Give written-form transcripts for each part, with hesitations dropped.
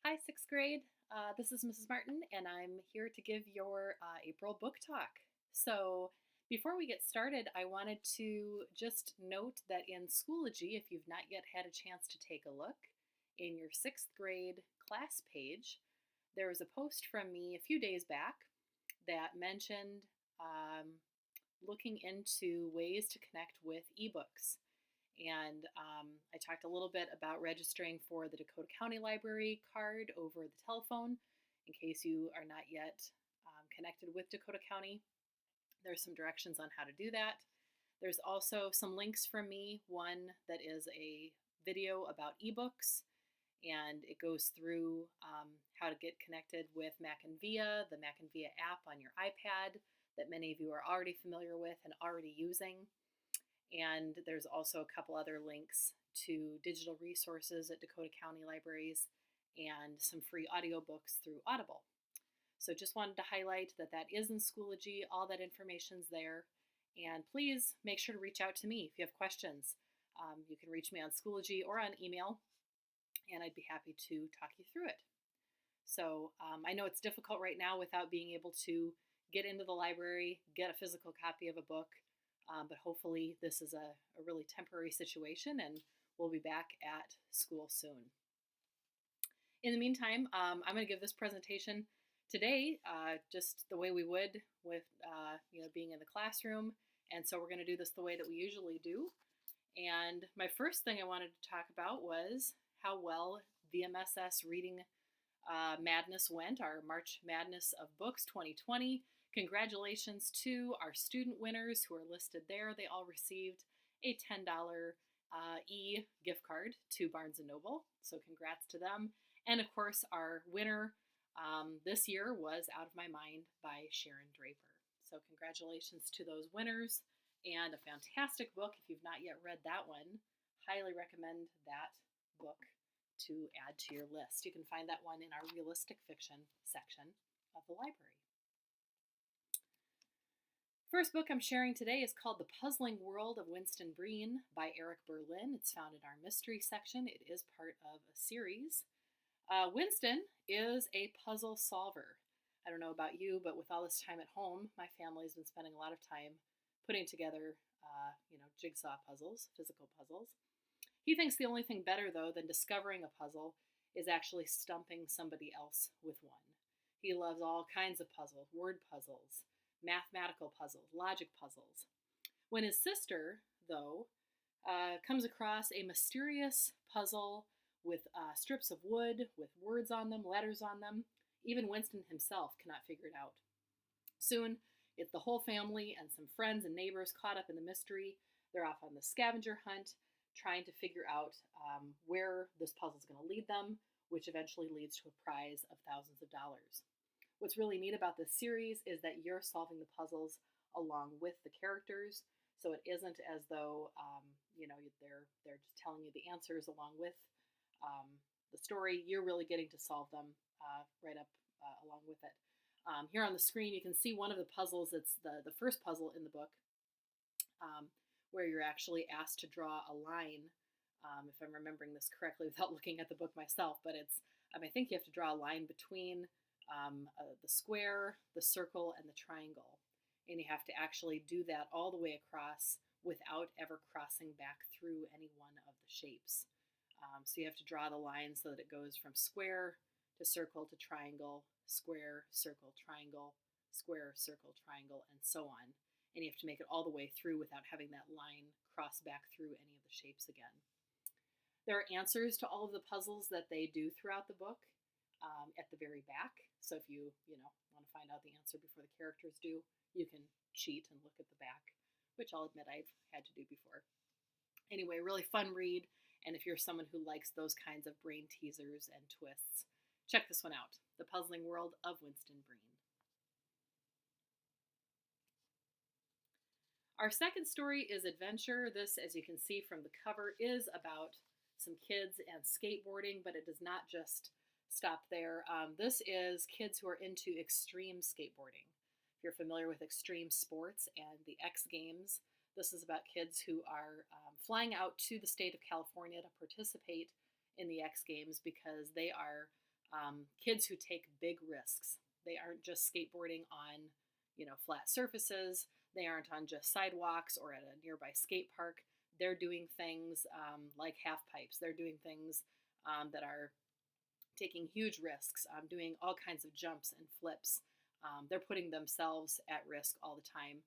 Hi, sixth grade. This is Mrs. Martin, and I'm here to give your April book talk. So, before we get started, I wanted to just note that in Schoology, if you've not yet had a chance to take a look, in your sixth grade class page, there was a post from me a few days back that mentioned um, looking into ways to connect with ebooks. And I talked a little bit about registering for the Dakota County Library card over the telephone in case you are not yet connected with Dakota County. There's some directions on how to do that. There's also some links from me, one that is a video about ebooks, and it goes through how to get connected with Mac&Via, the Mac&Via app on your iPad that many of you are already familiar with and already using. And there's also a couple other links to digital resources at Dakota County Libraries and some free audiobooks through Audible. So just wanted to highlight that that is in Schoology. All that information's there. And please make sure to reach out to me if you have questions. You can reach me on Schoology or on email, and I'd be happy to talk you through it. So I know it's difficult right now without being able to get into the library, get a physical copy of a book, but hopefully this is a really temporary situation and we'll be back at school soon. In the meantime, I'm going to give this presentation today just the way we would with being in the classroom, and so we're going to do this the way that we usually do. And my first thing I wanted to talk about was how well VMSS Reading Madness went, our March Madness of Books 2020. Congratulations to our student winners who are listed there. They all received a $10 gift card to Barnes & Noble, so congrats to them. And of course, our winner this year was Out of My Mind by Sharon Draper. So congratulations to those winners, and a fantastic book. If you've not yet read that one, highly recommend that book to add to your list. You can find that one in our realistic fiction section of the library. First book I'm sharing today is called The Puzzling World of Winston Breen by Eric Berlin. It's found in our mystery section. It is part of a series. Winston is a puzzle solver. I don't know about you, but with all this time at home, my family's been spending a lot of time putting together, jigsaw puzzles, physical puzzles. He thinks the only thing better, though, than discovering a puzzle is actually stumping somebody else with one. He loves all kinds of puzzles, word puzzles, mathematical puzzles, logic puzzles. When his sister, though, comes across a mysterious puzzle with strips of wood, with words on them, letters on them, even Winston himself cannot figure it out. Soon, it's the whole family and some friends and neighbors caught up in the mystery. They're off on the scavenger hunt, trying to figure out where this puzzle is going to lead them, which eventually leads to a prize of thousands of dollars. What's really neat about this series is that you're solving the puzzles along with the characters, so it isn't as though they're just telling you the answers along with the story. You're really getting to solve them right up along with it. Here on the screen, you can see one of the puzzles. It's the first puzzle in the book, where you're actually asked to draw a line, if I'm remembering this correctly without looking at the book myself, but it's, I think you have to draw a line between the square, the circle, and the triangle. And you have to actually do that all the way across without ever crossing back through any one of the shapes. So you have to draw the line so that it goes from square to circle to triangle, square, circle, triangle, square, circle, triangle, and so on. And you have to make it all the way through without having that line cross back through any of the shapes again. There are answers to all of the puzzles that they do throughout the book at the very back. So if you want to find out the answer before the characters do, you can cheat and look at the back, which I'll admit I've had to do before. Anyway, really fun read, and if you're someone who likes those kinds of brain teasers and twists, check this one out, The Puzzling World of Winston Breen. Our second story is adventure. This, as you can see from the cover, is about some kids and skateboarding, but it does not just stop there. This is kids who are into extreme skateboarding. If you're familiar with extreme sports and the X Games, this is about kids who are flying out to the state of California to participate in the X Games because they are Kids who take big risks. They aren't just skateboarding on, flat surfaces. They aren't on just sidewalks or at a nearby skate park. They're doing things like half pipes. They're doing things that are taking huge risks, doing all kinds of jumps and flips. They're putting themselves at risk all the time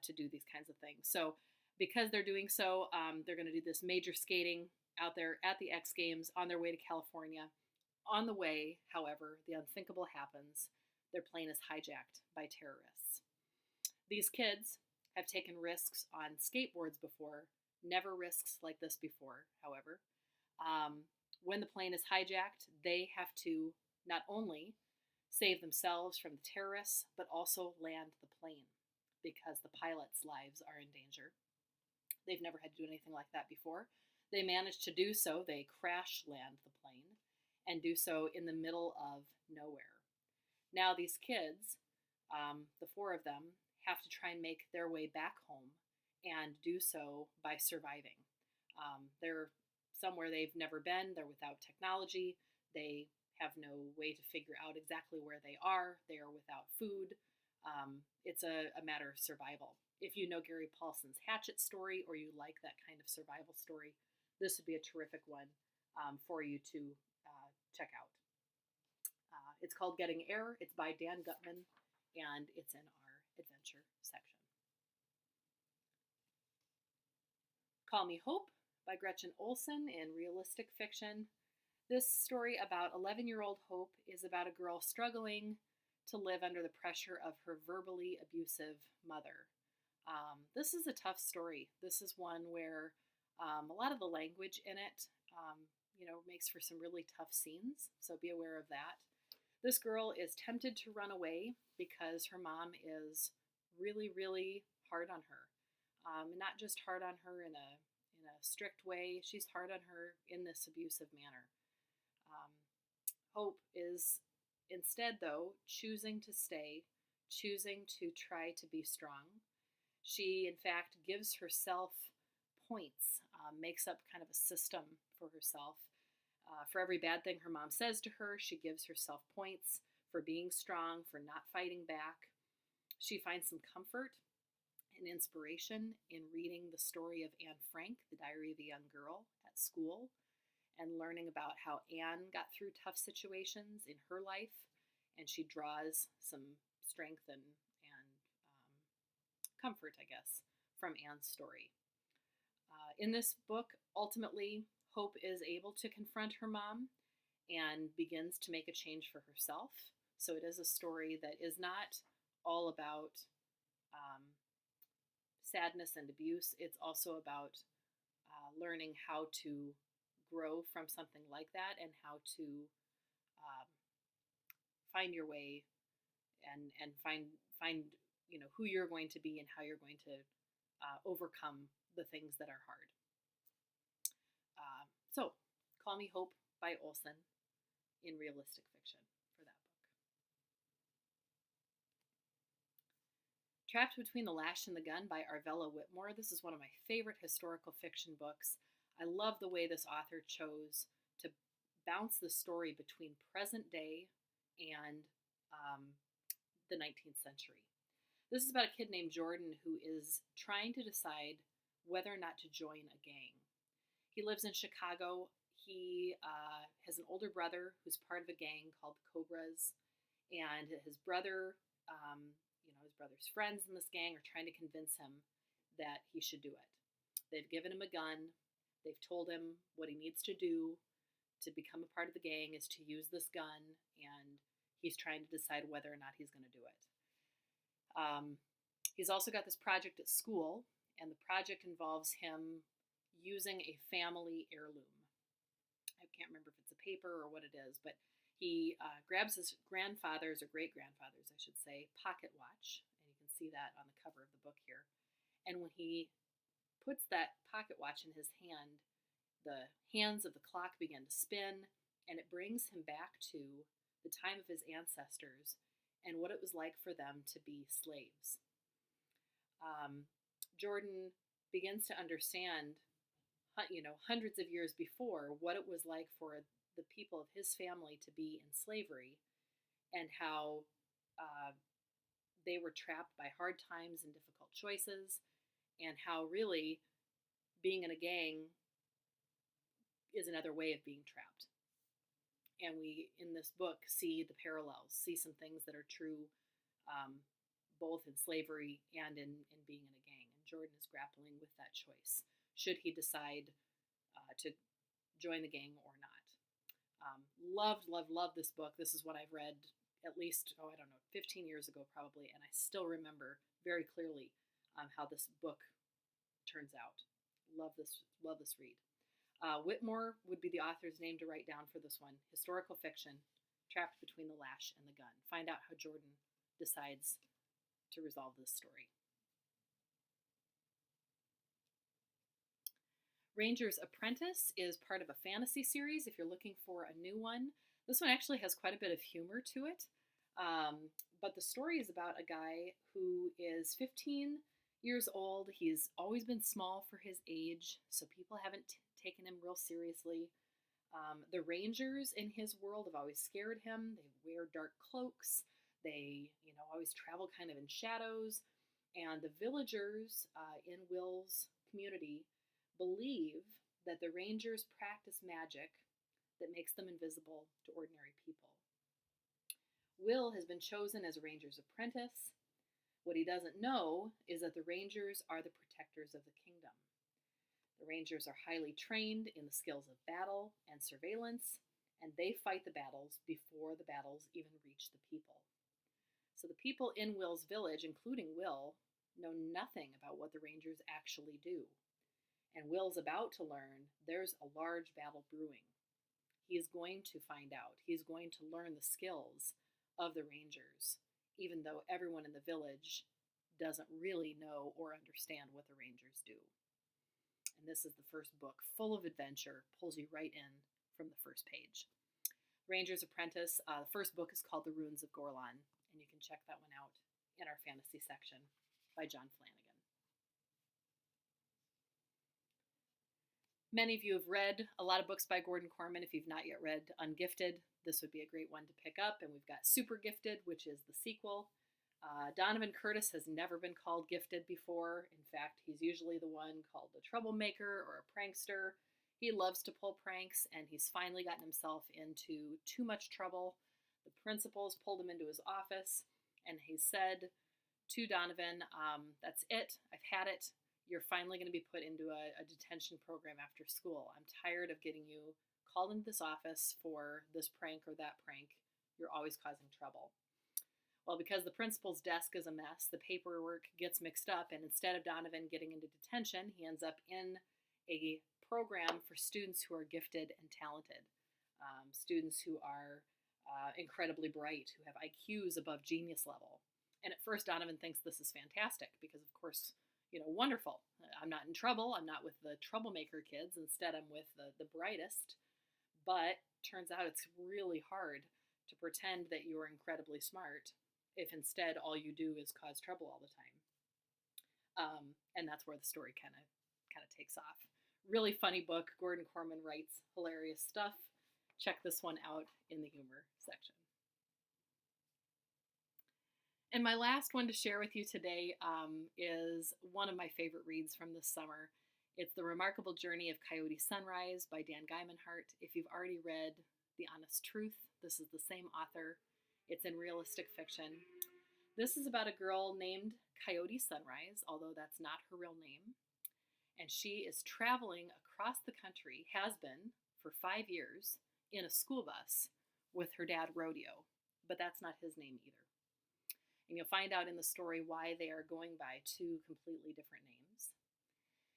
to do these kinds of things. So because they're doing so, they're going to do this major skating out there at the X Games on their way to California. On the way, however, the unthinkable happens. Their plane is hijacked by terrorists. These kids have taken risks on skateboards before, never risks like this before, however. When the plane is hijacked, they have to not only save themselves from the terrorists, but also land the plane because the pilots' lives are in danger. They've never had to do anything like that before. They managed to do so. They crash land the plane and do so in the middle of nowhere. Now these kids, the four of them, have to try and make their way back home and do so by surviving. They're somewhere they've never been. They're without technology. They have no way to figure out exactly where they are. They are without food. It's a matter of survival. If you know Gary Paulson's Hatchet story or you like that kind of survival story, this would be a terrific one for you to check out. It's called Getting Air. It's by Dan Gutman, and it's in our adventure section. Call Me Hope by Gretchen Olson in realistic fiction. This story about 11-year-old Hope is about a girl struggling to live under the pressure of her verbally abusive mother. This is a tough story. This is one where a lot of the language in it, makes for some really tough scenes, so be aware of that. This girl is tempted to run away because her mom is really, really hard on her. Not just hard on her in a strict way, she's hard on her in this abusive manner. Hope is instead, though, choosing to stay, choosing to try to be strong. She, in fact, gives herself points, makes up kind of a system for herself. For every bad thing her mom says to her, she gives herself points for being strong, for not fighting back. She finds some comfort and inspiration in reading the story of Anne Frank, The Diary of a Young Girl, at school, and learning about how Anne got through tough situations in her life, and she draws some strength and comfort, I guess, from Anne's story. In this book, ultimately, Hope is able to confront her mom and begins to make a change for herself. So it is a story that is not all about sadness and abuse. It's also about learning how to grow from something like that and how to find your way and find who you're going to be and how you're going to overcome the things that are hard. So, Call Me Hope by Olson in realistic fiction for that book. Trapped Between the Lash and the Gun by Arvella Whitmore. This is one of my favorite historical fiction books. I love the way this author chose to bounce the story between present day and the 19th century. This is about a kid named Jordan who is trying to decide whether or not to join a gang. He lives in Chicago. He has an older brother who's part of a gang called the Cobras, and his brother, his brother's friends in this gang are trying to convince him that he should do it. They've given him a gun. They've told him what he needs to do to become a part of the gang is to use this gun, and he's trying to decide whether or not he's going to do it. He's also got this project at school, and the project involves him using a family heirloom. I can't remember if it's a paper or what it is, but he grabs his grandfather's, or great-grandfather's, I should say, pocket watch, and you can see that on the cover of the book here. And when he puts that pocket watch in his hand, the hands of the clock begin to spin, and it brings him back to the time of his ancestors and what it was like for them to be slaves. Jordan begins to understand hundreds of years before, what it was like for the people of his family to be in slavery, and how uh, they were trapped by hard times and difficult choices, and how really being in a gang is another way of being trapped. And we, in this book, see the parallels, see some things that are true um, both in slavery and in being in a gang. And Jordan is grappling with that choice. Should he decide to join the gang or not? Loved this book. This is what I've read at least, 15 years ago probably, and I still remember very clearly how this book turns out. Love this read. Whitmore would be the author's name to write down for this one. Historical fiction, trapped between the lash and the gun. Find out how Jordan decides to resolve this story. Ranger's Apprentice is part of a fantasy series if you're looking for a new one. This one actually has quite a bit of humor to it. But the story is about a guy who is 15 years old. He's always been small for his age, so people haven't taken him real seriously. The Rangers in his world have always scared him. They wear dark cloaks. They, always travel kind of in shadows. And the villagers in Will's community believe that the Rangers practice magic that makes them invisible to ordinary people. Will has been chosen as a Ranger's apprentice. What he doesn't know is that the Rangers are the protectors of the kingdom. The Rangers are highly trained in the skills of battle and surveillance, and they fight the battles before the battles even reach the people. So the people in Will's village, including Will, know nothing about what the Rangers actually do. And Will's about to learn there's a large battle brewing. He is going to find out. He's going to learn the skills of the Rangers, even though everyone in the village doesn't really know or understand what the Rangers do. And this is the first book, full of adventure, pulls you right in from the first page. Ranger's Apprentice, the first book is called The Runes of Gorlan, and you can check that one out in our fantasy section by John Flanagan. Many of you have read a lot of books by Gordon Korman. If you've not yet read Ungifted, this would be a great one to pick up. And we've got Super Gifted, which is the sequel. Donovan Curtis has never been called gifted before. In fact, he's usually the one called a troublemaker or a prankster. He loves to pull pranks, and he's finally gotten himself into too much trouble. The principal's pulled him into his office, and he said to Donovan, that's it, I've had it. You're finally going to be put into a detention program after school. I'm tired of getting you called into this office for this prank or that prank. You're always causing trouble. Well, because the principal's desk is a mess, the paperwork gets mixed up, and instead of Donovan getting into detention, he ends up in a program for students who are gifted and talented, students who are incredibly bright, who have IQs above genius level. And at first, Donovan thinks this is fantastic because, of course, wonderful. I'm not in trouble. I'm not with the troublemaker kids. Instead, I'm with the brightest. But turns out it's really hard to pretend that you're incredibly smart if instead all you do is cause trouble all the time. And that's where the story kind of takes off. Really funny book. Gordon Korman writes hilarious stuff. Check this one out in the humor section. And my last one to share with you today is one of my favorite reads from this summer. It's The Remarkable Journey of Coyote Sunrise by Dan Guymanhart. If you've already read The Honest Truth, this is the same author. It's in realistic fiction. This is about a girl named Coyote Sunrise, although that's not her real name. And she is traveling across the country, has been for 5 years, in a school bus with her dad, Rodeo. But that's not his name either. And you'll find out in the story why they are going by two completely different names.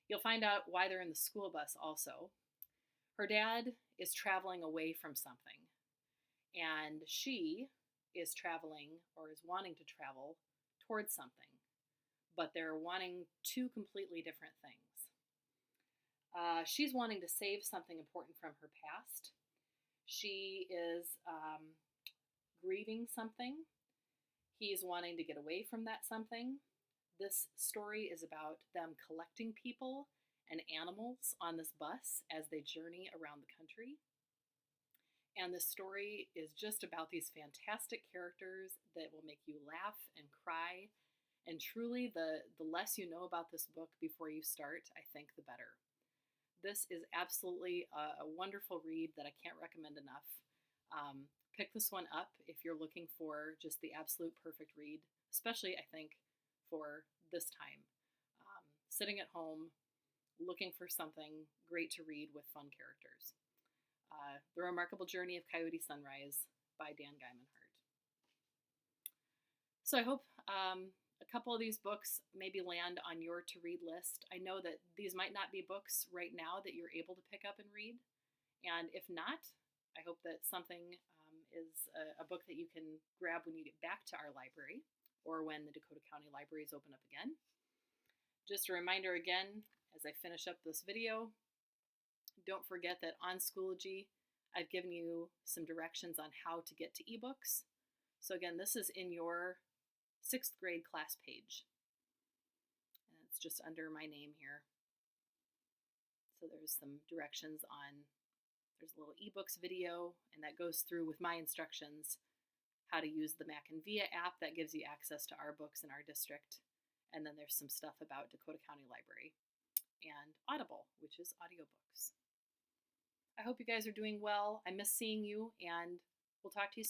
You'll find out why they're in the school bus also. Her dad is traveling away from something, and she is traveling, or is wanting to travel, towards something. But they're wanting two completely different things. She's wanting to save something important from her past. She is grieving something. He's wanting to get away from that something. This story is about them collecting people and animals on this bus as they journey around the country. And the story is just about these fantastic characters that will make you laugh and cry. And truly, the less you know about this book before you start, I think the better. This is absolutely a wonderful read that I can't recommend enough. Pick this one up if you're looking for just the absolute perfect read, especially, I think, for this time. Sitting at home, looking for something great to read with fun characters. The Remarkable Journey of Coyote Sunrise by Dan Guyman-Hart. So I hope a couple of these books maybe land on your to-read list. I know that these might not be books right now that you're able to pick up and read. And if not, I hope that something is a book that you can grab when you get back to our library or when the Dakota County Libraries open up again. Just a reminder again, as I finish up this video, don't forget that on Schoology, I've given you some directions on how to get to ebooks. So again, this is in your 6th grade class page. And it's just under my name here. So there's some directions on, there's a little ebooks video, and that goes through with my instructions how to use the Mac and Via app that gives you access to our books in our district. And then there's some stuff about Dakota County Library and Audible, which is audiobooks. I hope you guys are doing well. I miss seeing you, and we'll talk to you soon.